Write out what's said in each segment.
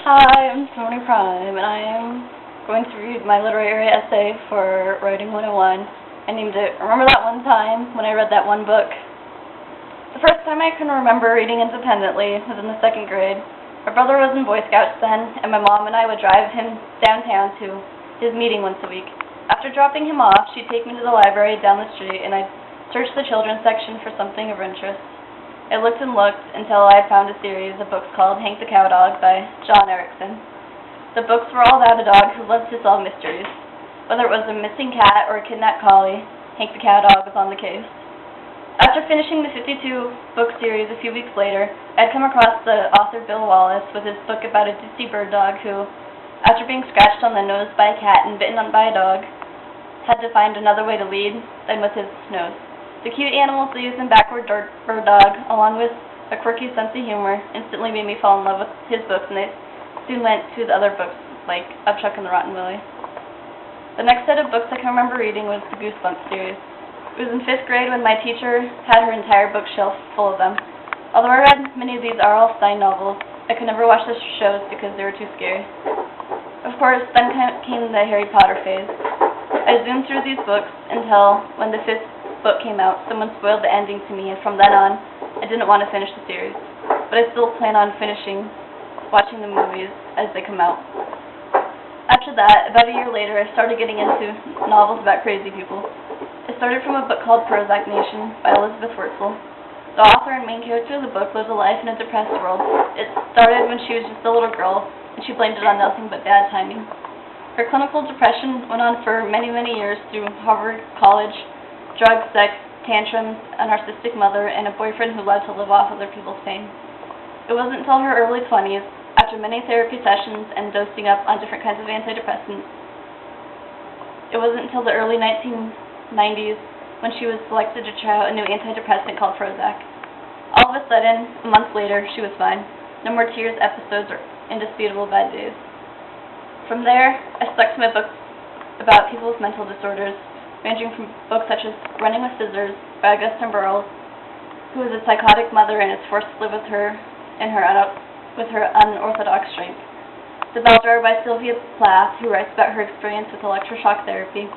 Hi, I'm Simone Prime, and I am going to read my literary essay for Writing 101. I named it Remember That One Time When I Read That One Book. The first time I can remember reading independently was in the second grade. My brother was in Boy Scouts then, and my mom and I would drive him downtown to his meeting once a week. After dropping him off, she'd take me to the library down the street, and I'd search the children's section for something of interest. I looked and looked until I found a series of books called Hank the Cowdog by John Erickson. The books were all about a dog who loved to solve mysteries. Whether it was a missing cat or a kidnapped collie, Hank the Cowdog was on the case. After finishing the 52-book series a few weeks later, I'd come across the author Bill Wallace with his book about a ditsy bird dog who, after being scratched on the nose by a cat and bitten by a dog, had to find another way to lead than with his nose. The cute animal's leaves and backward bird dog, along with a quirky sense of humor, instantly made me fall in love with his books, and I soon went to the other books, like Upchuck and the Rotten Willie. The next set of books I can remember reading was the Goosebumps series. It was in 5th grade when my teacher had her entire bookshelf full of them. Although I read many of these R.L. Stine novels, I could never watch the shows because they were too scary. Of course, then came the Harry Potter phase. I zoomed through these books until, when the 5th book came out, someone spoiled the ending to me, and from then on, I didn't want to finish the series. But I still plan on watching the movies as they come out. After that, about a year later, I started getting into novels about crazy people. I started from a book called Prozac Nation by Elizabeth Wurtzel. The author and main character of the book lives a life in a depressed world. It started when she was just a little girl, and she blamed it on nothing but bad timing. Her clinical depression went on for many, many years through Harvard College, drugs, sex, tantrums, a narcissistic mother, and a boyfriend who loved to live off other people's pain. It wasn't until her early 20s, after many therapy sessions and dosing up on different kinds of antidepressants, it wasn't until the early 1990s when she was selected to try out a new antidepressant called Prozac. All of a sudden, a month later, she was fine. No more tears, episodes, or indisputable bad days. From there, I stuck to my books about people with mental disorders, ranging from books such as Running with Scissors by Augusta Burroughs, who is a psychotic mother and is forced to live with her unorthodox strength. The Bell Jar by Sylvia Plath, who writes about her experience with electroshock therapy.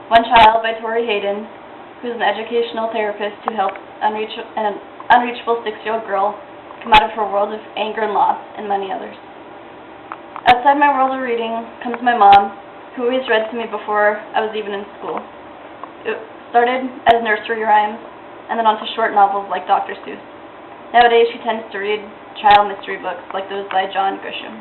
One Child by Tori Hayden, who is an educational therapist who helps an unreachable 6-year-old girl come out of her world of anger and loss, and many others. Outside my world of reading comes my mom, who always read to me before I was even in school. It started as nursery rhymes, and then onto short novels like Dr. Seuss. Nowadays, she tends to read child mystery books like those by John Grisham.